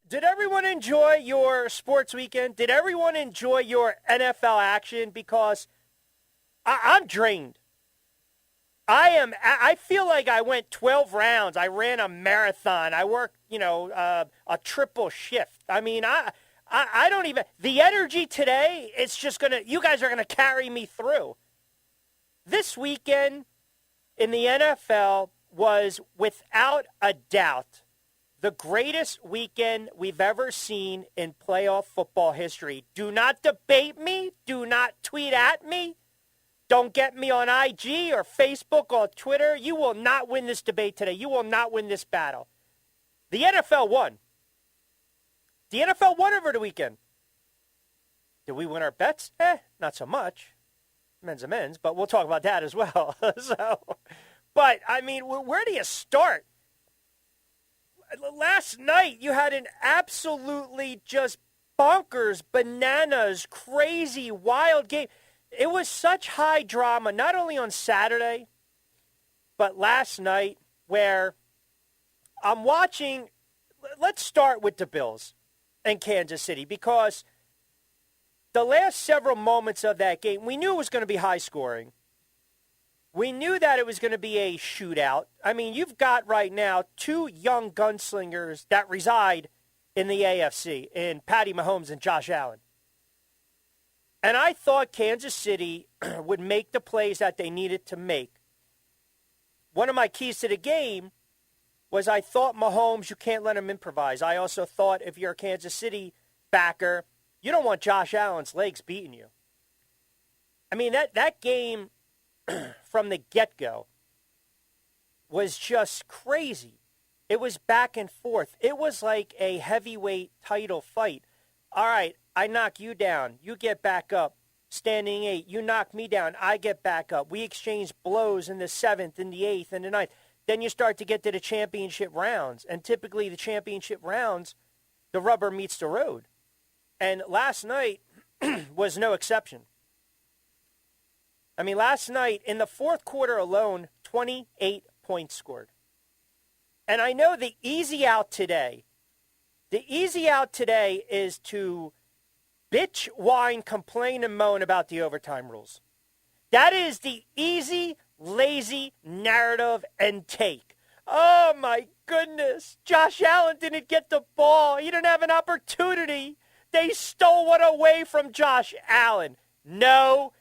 Did everyone enjoy your sports weekend? Did everyone enjoy your NFL action? Because I'm drained. I feel like I went 12 rounds. I ran a marathon. I worked, a triple shift. I mean, I don't even, the energy today, it's just you guys are going to carry me through. This weekend in the NFL was without a doubt the greatest weekend we've ever seen in playoff football history. Do not debate me. Do not tweet at me. Don't get me on IG or Facebook or Twitter. You will not win this debate today. You will not win this battle. The NFL won. The NFL won over the weekend. Did we win our bets? Not so much. Men's and men's, but we'll talk about that as well. But, I mean, where do you start? Last night, you had an absolutely just bonkers, bananas, crazy, wild game. It was such high drama, not only on Saturday, but last night, where I'm watching. Let's start with the Bills and Kansas City, because the last several moments of that game, we knew it was going to be high scoring. We knew that it was going to be a shootout. I mean, you've got right now two young gunslingers that reside in the AFC, in Patty Mahomes and Josh Allen. And I thought Kansas City would make the plays that they needed to make. One of my keys to the game was I thought Mahomes, you can't let him improvise. I also thought if you're a Kansas City backer, you don't want Josh Allen's legs beating you. I mean, that game from the get-go was just crazy. It was back and forth. It was like a heavyweight title fight. All right, I knock you down. You get back up. Standing 8. You knock me down. I get back up. We exchange blows in the 7th, in the 8th, and the 9th. Then you start to get to the championship rounds. And typically the championship rounds, the rubber meets the road. And last night was no exception. I mean, last night, in the fourth quarter alone, 28 points scored. And I know the easy out today is to bitch, whine, complain, and moan about the overtime rules. That is the easy, lazy narrative and take. Oh, my goodness. Josh Allen didn't get the ball. He didn't have an opportunity. They stole one away from Josh Allen. No.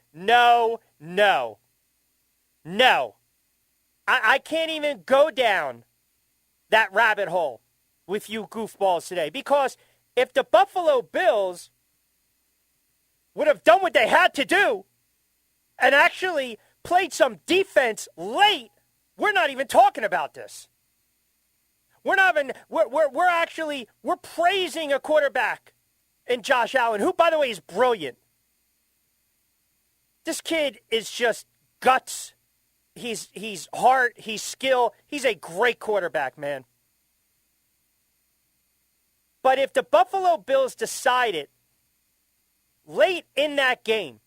I can't even go down that rabbit hole with you goofballs today, because if the Buffalo Bills would have done what they had to do and actually played some defense late, we're not even talking about this. We're praising a quarterback in Josh Allen, who, by the way, is brilliant. This kid is just guts. He's heart. He's skill. He's a great quarterback, man. But if the Buffalo Bills decided late in that game,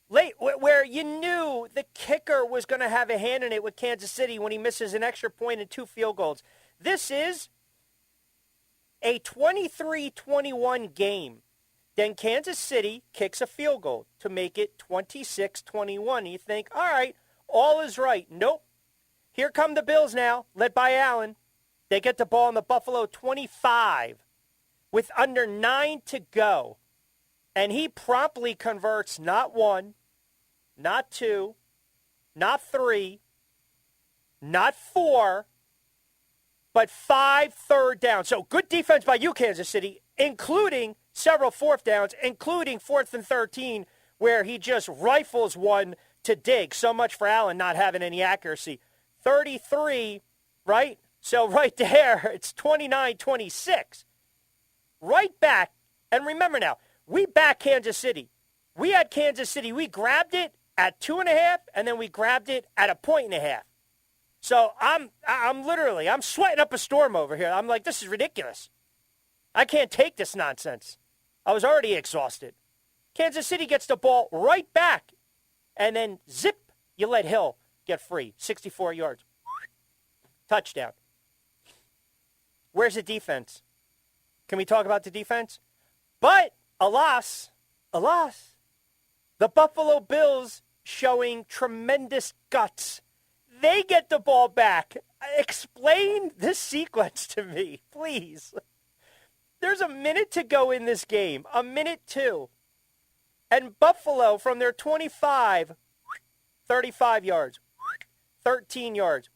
where you knew the kicker was going to have a hand in it with Kansas City when he misses an extra point and 2 field goals, this is a 23-21 game. Then Kansas City kicks a field goal to make it 26-21. You think, all right, all is right. Nope. Here come the Bills now, led by Allen. They get the ball in the Buffalo 25 with under 9 to go. And he promptly converts not 1, not 2, not 3, not 4, but 5 third downs. So good defense by you, Kansas City, including several fourth downs, including 4th and 13, where he just rifles one to dig. So much for Allen not having any accuracy. 33, right? So right there, it's 29-26. Right back. And remember now, we back Kansas City. We had Kansas City. We grabbed it at 2.5, and then we grabbed it at 1.5. So I'm sweating up a storm over here. I'm like, this is ridiculous. I can't take this nonsense. I was already exhausted. Kansas City gets the ball right back. And then, zip, you let Hill get free. 64 yards. Touchdown. Where's the defense? Can we talk about the defense? But, alas, the Buffalo Bills showing tremendous guts. They get the ball back. Explain this sequence to me, please. There's a minute to go in this game, a minute two. And Buffalo, from their 25, 35 yards, 13 yards,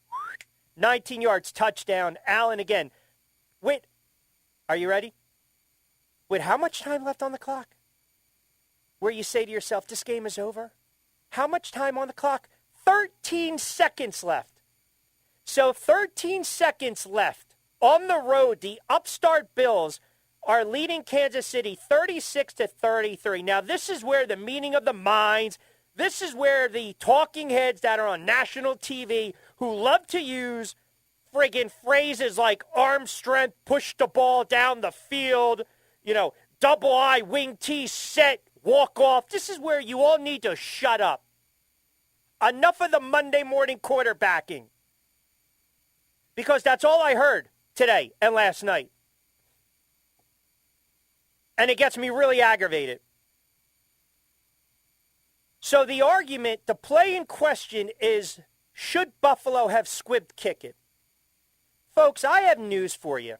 19 yards, touchdown. Allen again. Wait, are you ready? With how much time left on the clock? Where you say to yourself, this game is over? How much time on the clock? 13 seconds left. So 13 seconds left. On the road, the upstart Bills are leading Kansas City 36-33. Now, this is where the meeting of the minds, this is where the talking heads that are on national TV who love to use friggin' phrases like arm strength, push the ball down the field, double I, wing T, set, walk off. This is where you all need to shut up. Enough of the Monday morning quarterbacking. Because that's all I heard today and last night. And it gets me really aggravated. So the argument, the play in question is, should Buffalo have squibbed kick it? Folks, I have news for you.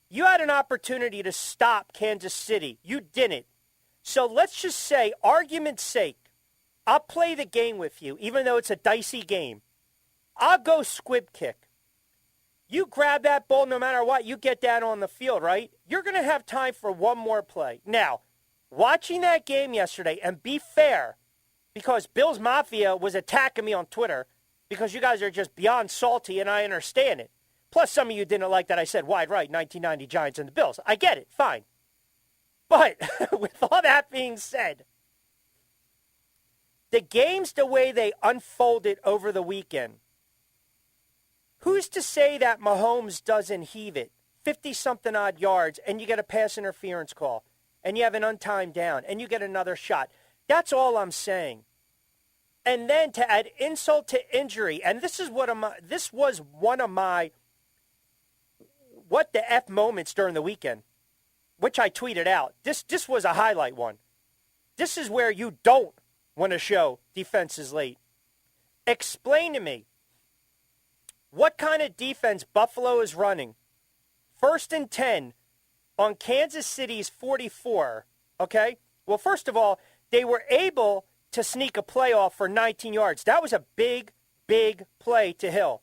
You had an opportunity to stop Kansas City. You didn't. So let's just say, argument's sake, I'll play the game with you, even though it's a dicey game. I'll go squib kick. You grab that ball no matter what, you get that on the field, right? You're going to have time for one more play. Now, watching that game yesterday, and be fair, because Bills Mafia was attacking me on Twitter, because you guys are just beyond salty, and I understand it. Plus, some of you didn't like that I said wide right, 1990 Giants and the Bills. I get it, fine. But with all that being said, the games the way they unfolded over the weekend, who's to say that Mahomes doesn't heave it 50-something odd yards and you get a pass interference call and you have an untimed down and you get another shot? That's all I'm saying. And then to add insult to injury, and this was one of my what the F moments during the weekend, which I tweeted out. This was a highlight one. This is where you don't want to show defenses late. Explain to me what kind of defense Buffalo is running. 1st and 10 on Kansas City's 44, okay? Well, first of all, they were able to sneak a playoff for 19 yards. That was a big, big play to Hill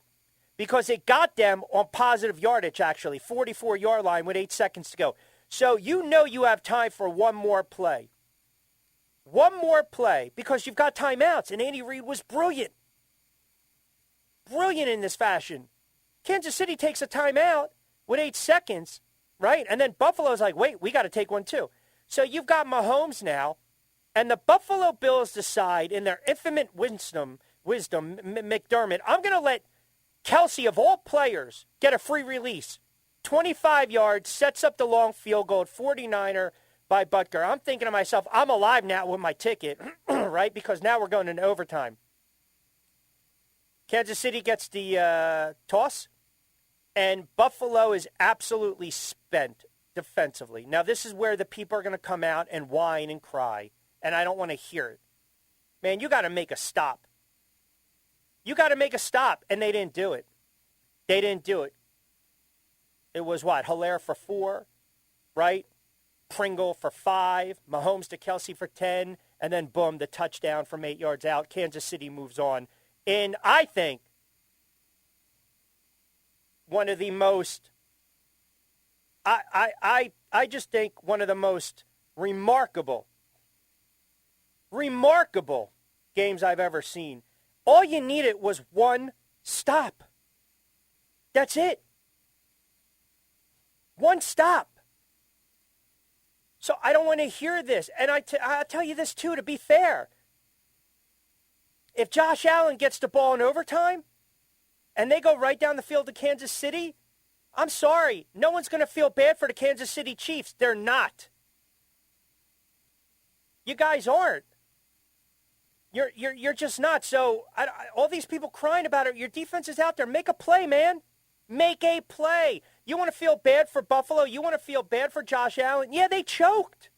because it got them on positive yardage, actually, 44-yard line with 8 seconds to go. So you know you have time for one more play. One more play because you've got timeouts, and Andy Reid was brilliant. Brilliant in this fashion. Kansas City takes a timeout with 8 seconds, right? And then Buffalo's like, wait, we got to take one too. So you've got Mahomes now, and the Buffalo Bills decide in their infinite wisdom, McDermott, I'm going to let Kelsey, of all players, get a free release. 25 yards, sets up the long field goal, 49er by Butker. I'm thinking to myself, I'm alive now with my ticket, right? Because now we're going into overtime. Kansas City gets the toss, and Buffalo is absolutely spent defensively. Now, this is where the people are going to come out and whine and cry, and I don't want to hear it. Man, you got to make a stop. You got to make a stop, and they didn't do it. They didn't do it. It was what? Hilaire for 4, right? Pringle for 5, Mahomes to Kelsey for 10, and then boom, the touchdown from 8 yards out. Kansas City moves on. And I think one of the most, I just think one of the most remarkable games I've ever seen. All you needed was one stop. That's it. One stop. So I don't want to hear this. And I'll tell you this, too, to be fair. If Josh Allen gets the ball in overtime and they go right down the field to Kansas City, I'm sorry. No one's going to feel bad for the Kansas City Chiefs. They're not. You guys aren't. You're just not. So all these people crying about it, your defense is out there. Make a play, man. Make a play. You want to feel bad for Buffalo? You want to feel bad for Josh Allen? Yeah, they choked.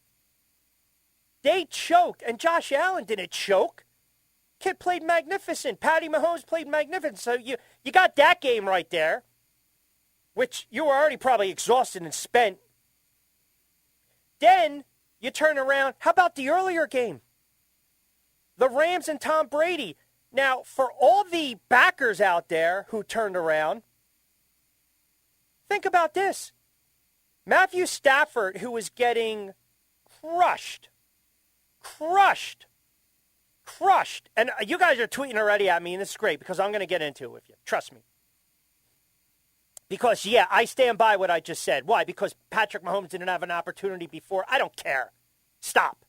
They choked, and Josh Allen didn't choke. Kid played magnificent. Patty Mahomes played magnificent. So you got that game right there, which you were already probably exhausted and spent. Then you turn around. How about the earlier game? The Rams and Tom Brady. Now, for all the backers out there who turned around, think about this. Matthew Stafford, who was getting crushed. And you guys are tweeting already at me, and this is great because I'm going to get into it with you. Trust me. Because, yeah, I stand by what I just said. Why? Because Patrick Mahomes didn't have an opportunity before. I don't care. Stop.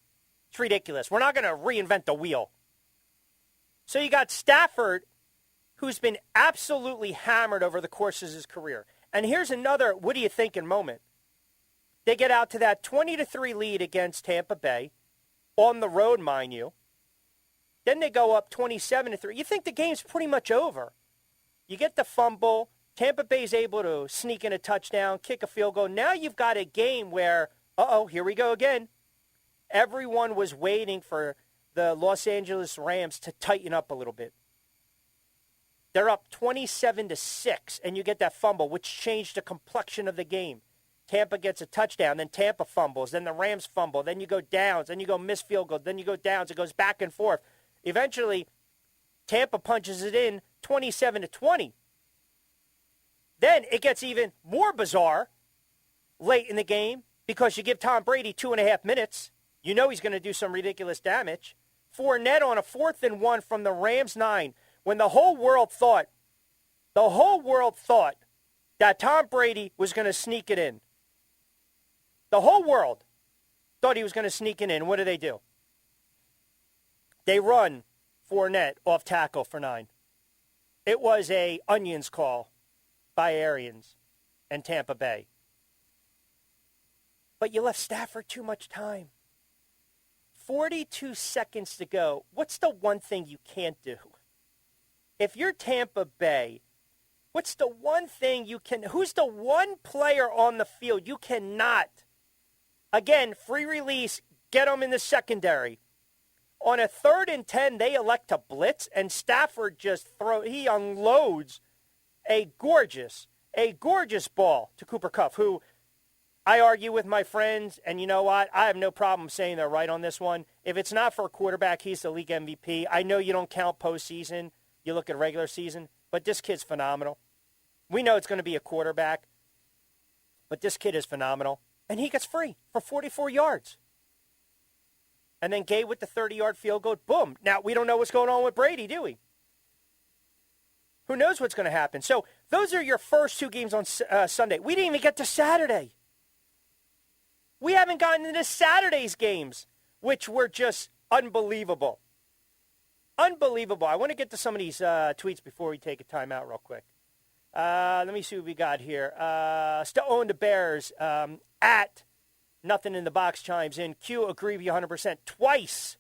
It's ridiculous. We're not going to reinvent the wheel. So you got Stafford, who's been absolutely hammered over the course of his career. And here's another what do you thinking moment. They get out to that 20-3 lead against Tampa Bay, on the road, mind you. Then they go up 27-3. You think the game's pretty much over. You get the fumble. Tampa Bay's able to sneak in a touchdown, kick a field goal. Now you've got a game where, here we go again. Everyone was waiting for the Los Angeles Rams to tighten up a little bit. They're up 27-6, and you get that fumble, which changed the complexion of the game. Tampa gets a touchdown, then Tampa fumbles, then the Rams fumble, then you go downs, then you go miss field goal, then you go downs. It goes back and forth. Eventually, Tampa punches it in 27-20. Then it gets even more bizarre late in the game because you give Tom Brady 2.5 minutes. You know he's going to do some ridiculous damage. Fournette on a 4th and 1 from the Rams 9 when the whole world thought that Tom Brady was going to sneak it in. The whole world thought he was going to sneak it in. What do? They run Fournette off tackle for 9. It was a onions call by Arians and Tampa Bay. But you left Stafford too much time. 42 seconds to go. What's the one thing you can't do? If you're Tampa Bay, what's the one thing you can... Who's the one player on the field you cannot... Again, free release, get them in the secondary. On a 3rd and 10, they elect to blitz, and Stafford he unloads a gorgeous ball to Cooper Kupp, who I argue with my friends, and you know what? I have no problem saying they're right on this one. If it's not for a quarterback, he's the league MVP. I know you don't count postseason. You look at regular season, but this kid's phenomenal. We know it's going to be a quarterback, but this kid is phenomenal. And he gets free for 44 yards. And then Gay with the 30-yard field goal, boom. Now, we don't know what's going on with Brady, do we? Who knows what's going to happen? So those are your first 2 games on Sunday. We didn't even get to Saturday. We haven't gotten into Saturday's games, which were just unbelievable. Unbelievable. I want to get to some of these tweets before we take a timeout real quick. Let me see what we got here. Still own the Bears. At Nothing in the Box chimes in. Q, agree with you 100%. Twice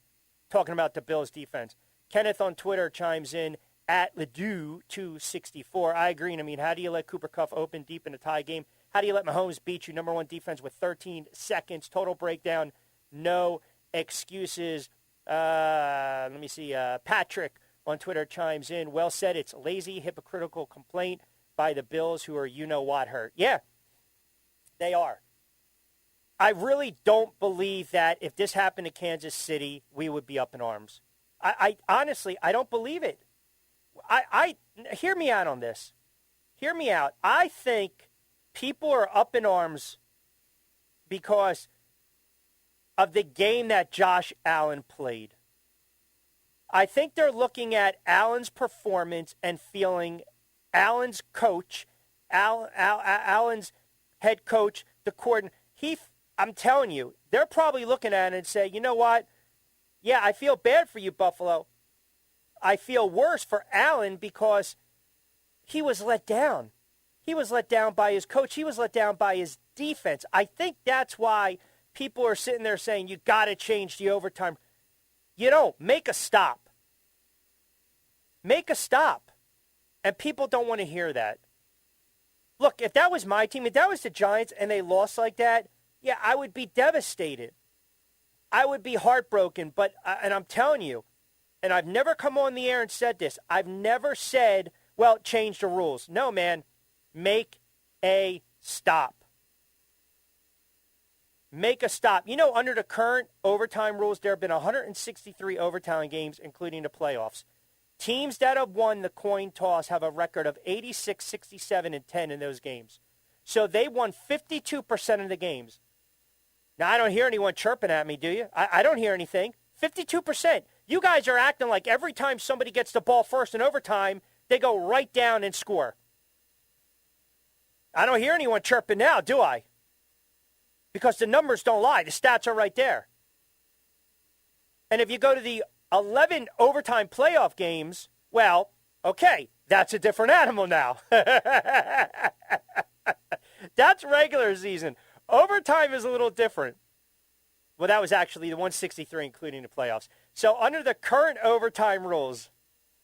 talking about the Bills defense. Kenneth on Twitter chimes in. At Ledoux264. I agree. I mean, how do you let Cooper Kupp open deep in a tie game? How do you let Mahomes beat you? Number 1 defense with 13 seconds. Total breakdown. No excuses. Let me see. Patrick on Twitter chimes in. Well said. It's lazy, hypocritical complaint by the Bills who are you-know-what hurt. Yeah, they are. I really don't believe that if this happened to Kansas City, we would be up in arms. I honestly, I don't believe it. I hear me out on this. Hear me out. I think people are up in arms because of the game that Josh Allen played. I think they're looking at Allen's performance and feeling Allen's coach, Allen's head coach, the coordinator. I'm telling you, they're probably looking at it and say, you know what? Yeah, I feel bad for you, Buffalo. I feel worse for Allen because he was let down. He was let down by his coach. He was let down by his defense. I think that's why people are sitting there saying, you got to change the overtime. You don't. Make a stop. Make a stop. And people don't want to hear that. Look, if that was my team, if that was the Giants and they lost like that, yeah, I would be devastated. I would be heartbroken. But, and I'm telling you, and I've never come on the air and said this, I've never said, well, change the rules. No, man, make a stop. Make a stop. You know, under the current overtime rules, there have been 163 overtime games, including the playoffs. Teams that have won the coin toss have a record of 86, 67, and 10 in those games. So they won 52% of the games. Now, I don't hear anyone chirping at me, do you? I don't hear anything. 52%. You guys are acting like every time somebody gets the ball first in overtime, they go right down and score. I don't hear anyone chirping now, do I? Because the numbers don't lie. The stats are right there. And if you go to the 11 overtime playoff games, well, okay, that's a different animal now. That's regular season. Overtime is a little different. Well, that was actually the 163, including the playoffs. So under the current overtime rules,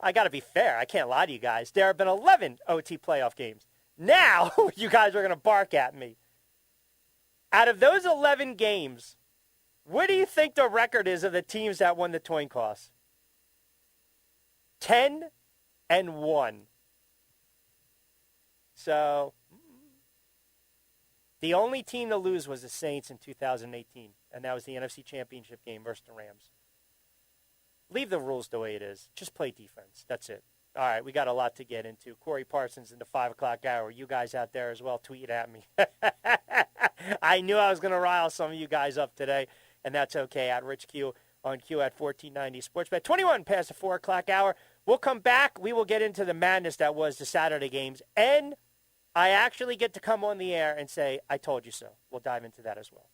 I got to be fair. I can't lie to you guys. There have been 11 OT playoff games. Now you guys are going to bark at me. Out of those 11 games, what do you think the record is of the teams that won the coin toss? 10-1. So the only team to lose was the Saints in 2018, and that was the NFC Championship game versus the Rams. Leave the rules the way it is. Just play defense. That's it. All right, we got a lot to get into. Corey Parsons in the 5 o'clock hour. You guys out there as well, tweet at me. I knew I was going to rile some of you guys up today, and that's okay. At Rich Q on Q at 1490 Sportsbet. 21 past the 4 o'clock hour. We'll come back. We will get into the madness that was the Saturday games, and I actually get to come on the air and say, I told you so. We'll dive into that as well.